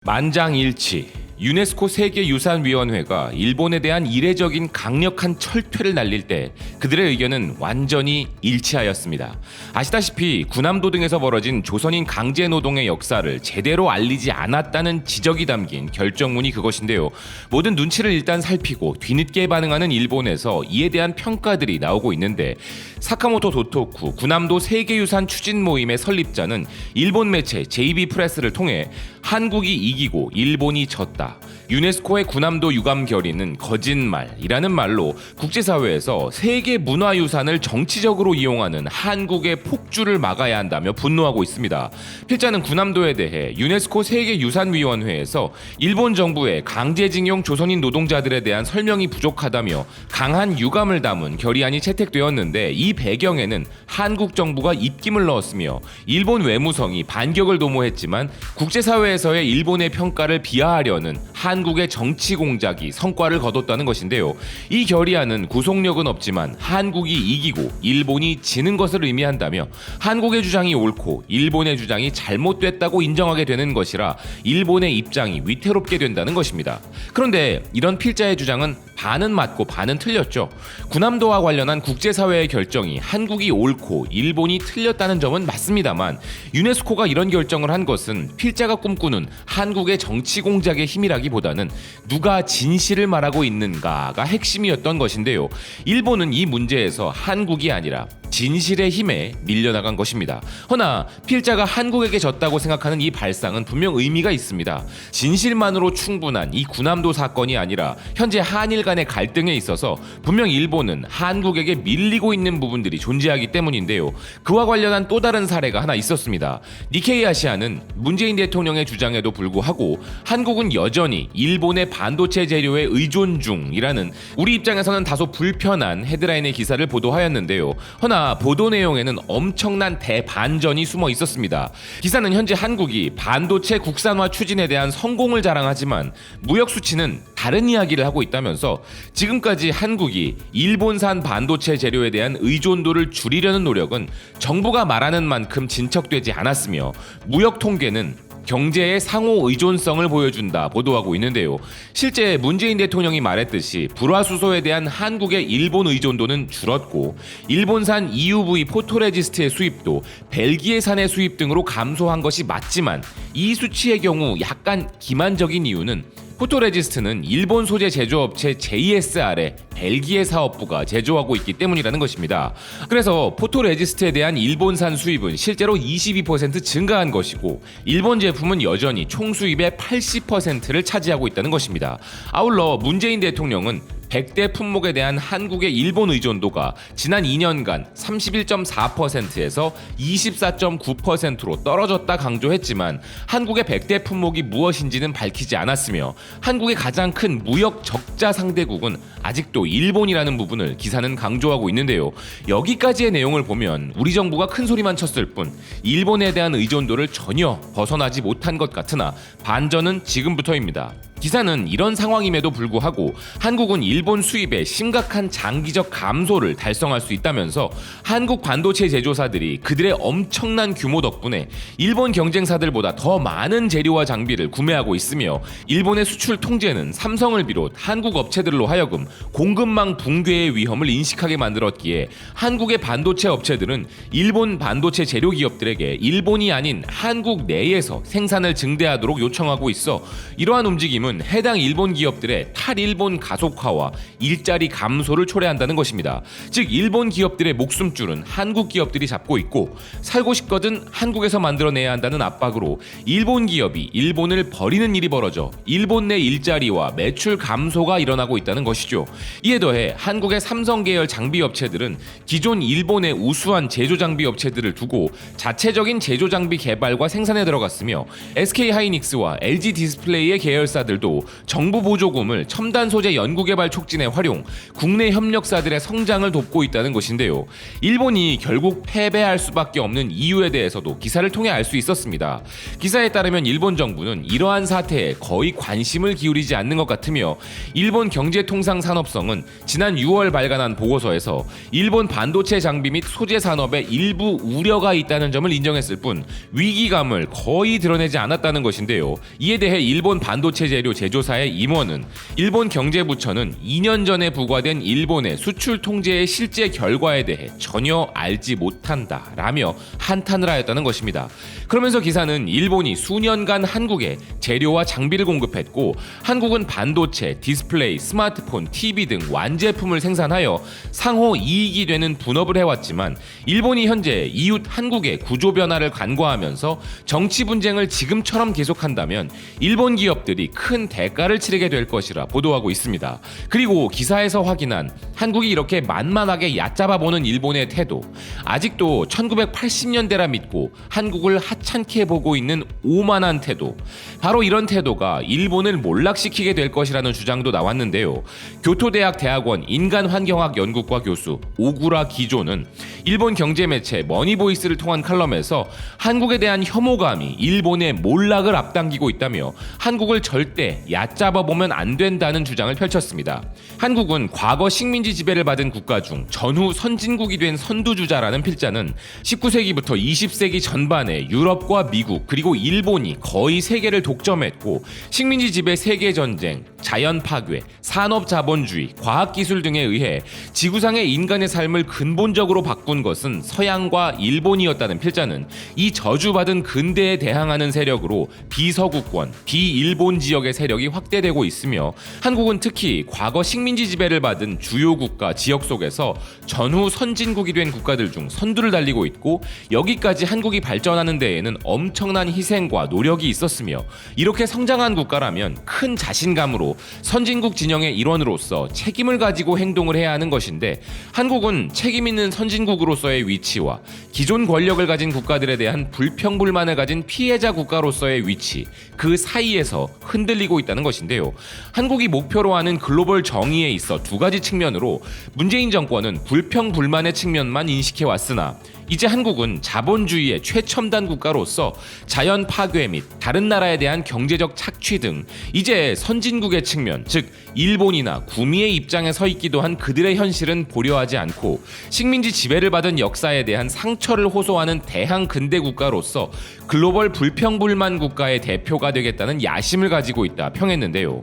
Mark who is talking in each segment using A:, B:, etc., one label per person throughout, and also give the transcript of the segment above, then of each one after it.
A: 만장일치, 유네스코 세계유산위원회가 일본에 대한 이례적인 강력한 철퇴를 날릴 때 그들의 의견은 완전히 일치하였습니다. 아시다시피 군함도 등에서 벌어진 조선인 강제노동의 역사를 제대로 알리지 않았다는 지적이 담긴 결정문이 그것인데요. 모든 눈치를 일단 살피고 뒤늦게 반응하는 일본에서 이에 대한 평가들이 나오고 있는데, 사카모토 도토쿠 군함도 세계유산 추진 모임의 설립자는 일본 매체 JB프레스를 통해 한국이 이기고 일본이 졌다, 유네스코의 군함도 유감 결의는 거짓말이라는 말로 국제사회에서 세계 문화유산을 정치적으로 이용하는 한국의 폭주를 막아야 한다며 분노하고 있습니다. 필자는 군함도에 대해 유네스코 세계유산위원회에서 일본 정부의 강제징용 조선인 노동자들에 대한 설명이 부족하다며 강한 유감을 담은 결의안이 채택되었는데, 이 배경에는 한국 정부가 입김을 넣었으며 일본 외무성이 반격을 도모했지만 국제사회에서의 일본의 평가를 비하하려는 한국의 정치 공작이 성과를 거뒀다는 것인데요. 이 결의안은 구속력은 없지만 한국이 이기고 일본이 지는 것을 의미한다며 한국의 주장이 옳고 일본의 주장이 잘못됐다고 인정하게 되는 것이라 일본의 입장이 위태롭게 된다는 것입니다. 그런데 이런 필자의 주장은 반은 맞고 반은 틀렸죠. 군함도와 관련한 국제사회의 결정이 한국이 옳고 일본이 틀렸다는 점은 맞습니다만, 유네스코가 이런 결정을 한 것은 필자가 꿈꾸는 한국의 정치 공작의 힘이라기보다는 누가 진실을 말하고 있는가가 핵심이었던 것인데요. 일본은 이 문제에서 한국이 아니라 진실의 힘에 밀려나간 것입니다. 허나 필자가 한국에게 졌다고 생각하는 이 발상은 분명 의미가 있습니다. 진실만으로 충분한 이 군함도 사건이 아니라 현재 한일 간의 갈등에 있어서 분명 일본은 한국에게 밀리고 있는 부분들이 존재하기 때문인데요. 그와 관련한 또 다른 사례가 하나 있었습니다. 니케이 아시아는 문재인 대통령의 주장에도 불구하고 한국은 여전히 일본의 반도체 재료에 의존 중이라는 우리 입장에서는 다소 불편한 헤드라인의 기사를 보도하였는데요. 허나 보도 내용에는 엄청난 대반전이 숨어 있었습니다. 기사는 현재 한국이 반도체 국산화 추진에 대한 성공을 자랑하지만 무역 수치는 다른 이야기를 하고 있다면서 지금까지 한국이 일본산 반도체 재료에 대한 의존도를 줄이려는 노력은 정부가 말하는 만큼 진척되지 않았으며 무역 통계는 경제의 상호 의존성을 보여준다 보도하고 있는데요. 실제 문재인 대통령이 말했듯이 불화수소에 대한 한국의 일본 의존도는 줄었고, 일본산 EUV 포토레지스트의 수입도 벨기에산의 수입 등으로 감소한 것이 맞지만, 이 수치의 경우 약간 기만적인 이유는 포토레지스트는 일본 소재 제조업체 JSR의 벨기에 사업부가 제조하고 있기 때문이라는 것입니다. 그래서 포토레지스트에 대한 일본산 수입은 실제로 22% 증가한 것이고, 일본 제품은 여전히 총 수입의 80%를 차지하고 있다는 것입니다. 아울러 문재인 대통령은 100대 품목에 대한 한국의 일본 의존도가 지난 2년간 31.4%에서 24.9%로 떨어졌다 강조했지만, 한국의 100대 품목이 무엇인지는 밝히지 않았으며 한국의 가장 큰 무역 적자 상대국은 아직도 일본이라는 부분을 기사는 강조하고 있는데요. 여기까지의 내용을 보면 우리 정부가 큰 소리만 쳤을 뿐 일본에 대한 의존도를 전혀 벗어나지 못한 것 같으나, 반전은 지금부터입니다. 기사는 이런 상황임에도 불구하고 한국은 일본 수입의 심각한 장기적 감소를 달성할 수 있다면서 한국 반도체 제조사들이 그들의 엄청난 규모 덕분에 일본 경쟁사들보다 더 많은 재료와 장비를 구매하고 있으며, 일본의 수출 통제는 삼성을 비롯 한국 업체들로 하여금 공급망 붕괴의 위험을 인식하게 만들었기에 한국의 반도체 업체들은 일본 반도체 재료 기업들에게 일본이 아닌 한국 내에서 생산을 증대하도록 요청하고 있어, 이러한 움직임은 해당 일본 기업들의 탈일본 가속화와 일자리 감소를 초래한다는 것입니다. 즉 일본 기업들의 목숨줄은 한국 기업들이 잡고 있고, 살고 싶거든 한국에서 만들어내야 한다는 압박으로 일본 기업이 일본을 버리는 일이 벌어져 일본 내 일자리와 매출 감소가 일어나고 있다는 것이죠. 이에 더해 한국의 삼성 계열 장비 업체들은 기존 일본의 우수한 제조 장비 업체들을 두고 자체적인 제조 장비 개발과 생산에 들어갔으며, SK 하이닉스와 LG 디스플레이의 계열사들 기업들도 정부 보조금을 첨단 소재 연구개발 촉진에 활용, 국내 협력사들의 성장을 돕고 있다는 것인데요. 일본이 결국 패배할 수밖에 없는 이유에 대해서도 기사를 통해 알 수 있었습니다. 기사에 따르면 일본 정부는 이러한 사태에 거의 관심을 기울이지 않는 것 같으며, 일본 경제통상산업성은 지난 6월 발간한 보고서에서 일본 반도체 장비 및 소재 산업에 일부 우려가 있다는 점을 인정했을 뿐 위기감을 거의 드러내지 않았다는 것인데요. 이에 대해 일본 반도체 재료 제조사의 임원은 일본 경제부처는 2년 전에 부과된 일본의 수출 통제의 실제 결과에 대해 전혀 알지 못한다라며 한탄을 하였다는 것입니다. 그러면서 기사는 일본이 수년간 한국에 재료와 장비를 공급했고, 한국은 반도체, 디스플레이, 스마트폰, TV 등 완제품을 생산하여 상호 이익이 되는 분업을 해왔지만, 일본이 현재 이웃 한국의 구조 변화를 간과하면서 정치 분쟁을 지금처럼 계속한다면 일본 기업들이 큰 대가를 치르게 될 것이라 보도하고 있습니다. 그리고 기사에서 확인한 한국이 이렇게 만만하게 얕잡아보는 일본의 태도, 아직도 1980년대라 믿고 한국을 하찮게 보고 있는 오만한 태도, 바로 이런 태도가 일본을 몰락시키게 될 것이라는 주장도 나왔는데요. 교토대학 대학원 인간환경학 연구과 교수 오구라 기조는 일본 경제 매체 머니보이스를 통한 칼럼에서 한국에 대한 혐오감이 일본의 몰락을 앞당기고 있다며 한국을 절대 얕잡아보면 안 된다는 주장을 펼쳤습니다. 한국은 과거 식민지 지배를 받은 국가 중 전후 선진국이 된 선두주자라는 필자는 19세기부터 20세기 전반에 유럽과 미국 그리고 일본이 거의 세계를 독점했고, 식민지 지배 세계전쟁, 자연 파괴, 산업 자본주의, 과학기술 등에 의해 지구상의 인간의 삶을 근본적으로 바꾼 것은 서양과 일본이었다는 필자는 이 저주받은 근대에 대항하는 세력으로 비서구권, 비일본 지역의 세력이 확대되고 있으며, 한국은 특히 과거 식민지 지배를 받은 주요 국가 지역 속에서 전후 선진국이 된 국가들 중 선두를 달리고 있고, 여기까지 한국이 발전하는 데에는 엄청난 희생과 노력이 있었으며, 이렇게 성장한 국가라면 큰 자신감으로 선진국 진영의 일원으로서 책임을 가지고 행동을 해야 하는 것인데, 한국은 책임 있는 선진국으로서의 위치와 기존 권력을 가진 국가들에 대한 불평불만을 가진 피해자 국가로서의 위치, 그 사이에서 흔들리고 있다는 것인데요. 한국이 목표로 하는 글로벌 정의에 있어 두 가지 측면으로 문재인 정권은 불평불만의 측면만 인식해왔으나, 이제 한국은 자본주의의 최첨단 국가로서 자연 파괴 및 다른 나라에 대한 경제적 착취 등 이제 선진국의 측면, 즉 일본이나 구미의 입장에 서 있기도 한 그들의 현실은 보려하지 않고, 식민지 지배를 받은 역사에 대한 상처를 호소하는 대항 근대 국가로서 글로벌 불평불만 국가의 대표가 되겠다는 야심을 가지고 있다 평했는데요.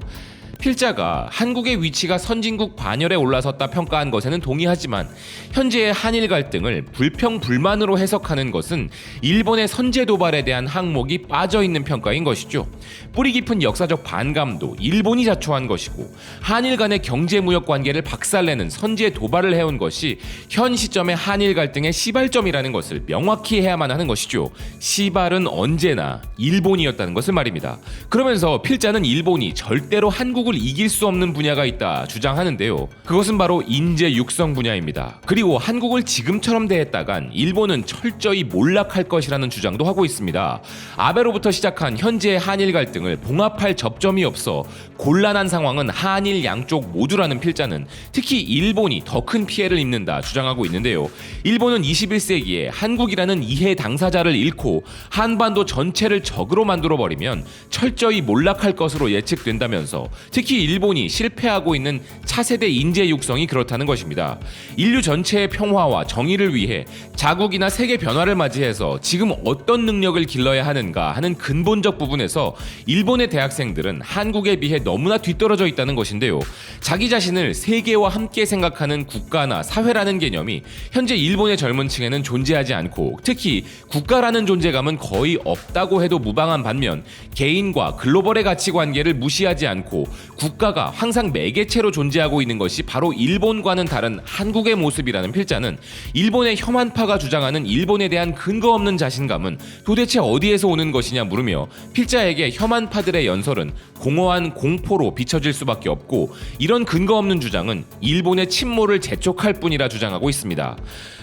A: 필자가 한국의 위치가 선진국 반열에 올라섰다 평가한 것에는 동의하지만, 현재의 한일 갈등을 불평불만으로 해석하는 것은 일본의 선제 도발에 대한 항목이 빠져있는 평가인 것이죠. 뿌리 깊은 역사적 반감도 일본이 자초한 것이고, 한일 간의 경제무역 관계를 박살내는 선제 도발을 해온 것이 현 시점의 한일 갈등의 시발점이라는 것을 명확히 해야만 하는 것이죠. 시발은 언제나 일본이었다는 것을 말입니다. 그러면서 필자는 일본이 절대로 한국을 이길 수 없는 분야가 있다 주장하는데요. 그것은 바로 인재 육성 분야입니다. 그리고 한국을 지금처럼 대했다간 일본은 철저히 몰락할 것이라는 주장도 하고 있습니다. 아베로부터 시작한 현재의 한일 갈등을 봉합할 접점이 없어 곤란한 상황은 한일 양쪽 모두라는 필자는 특히 일본이 더 큰 피해를 입는다 주장하고 있는데요. 일본은 21세기에 한국이라는 이해 당사자를 잃고 한반도 전체를 적으로 만들어버리면 철저히 몰락할 것으로 예측된다면서, 특히 일본이 실패하고 있는 차세대 인재 육성이 그렇다는 것입니다. 인류 전체의 평화와 정의를 위해 자국이나 세계 변화를 맞이해서 지금 어떤 능력을 길러야 하는가 하는 근본적 부분에서 일본의 대학생들은 한국에 비해 너무나 뒤떨어져 있다는 것인데요. 자기 자신을 세계와 함께 생각하는 국가나 사회라는 개념이 현재 일본의 젊은 층에는 존재하지 않고, 특히 국가라는 존재감은 거의 없다고 해도 무방한 반면, 개인과 글로벌의 가치관계를 무시하지 않고 국가가 항상 매개체로 존재하고 있는 것이 바로 일본과는 다른 한국의 모습이라는 필자는 일본의 혐한파가 주장하는 일본에 대한 근거 없는 자신감은 도대체 어디에서 오는 것이냐 물으며 필자에게 혐한파들의 연설은 공허한 공포로 비춰질 수밖에 없고 이런 근거 없는 주장은 일본의 침몰을 재촉할 뿐이라 주장하고 있습니다.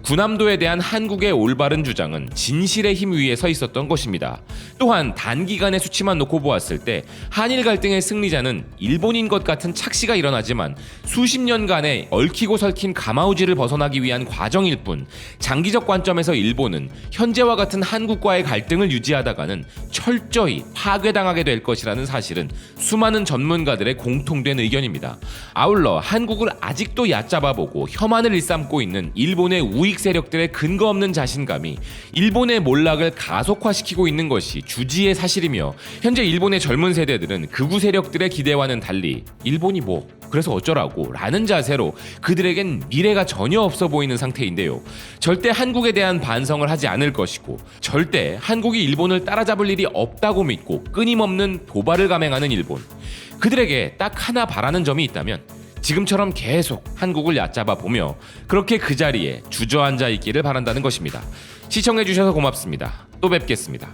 A: 군함도에 대한 한국의 올바른 주장은 진실의 힘 위에 서 있었던 것입니다. 또한 단기간의 수치만 놓고 보았을 때 한일 갈등의 승리자는 일본인 것 같은 착시가 일어나지만 수십 년간의 얽히고 설킨 가마우지를 벗어나기 위한 과정일 뿐 장기적 관점에서 일본은 현재와 같은 한국과의 갈등을 유지하다가는 철저히 파괴당하게 될 것이라는 사실은 수많은 전문가들의 공통된 의견입니다. 아울러 한국을 아직도 얕잡아보고 혐한을 일삼고 있는 일본의 우익 세력들의 근거 없는 자신감이 일본의 몰락을 가속화시키고 있는 것이 주지의 사실이며 현재 일본의 젊은 세대들은 극우 세력들의 기대와는 달리 일본이 뭐 그래서 어쩌라고 라는 자세로 그들에겐 미래가 전혀 없어 보이는 상태인데요. 절대 한국에 대한 반성을 하지 않을 것이고 절대 한국이 일본을 따라잡을 일이 없다고 믿고 끊임없는 도발을 감행하는 일본. 그들에게 딱 하나 바라는 점이 있다면 지금처럼 계속 한국을 얕잡아 보며 그렇게 그 자리에 주저앉아 있기를 바란다는 것입니다. 시청해주셔서 고맙습니다. 또 뵙겠습니다.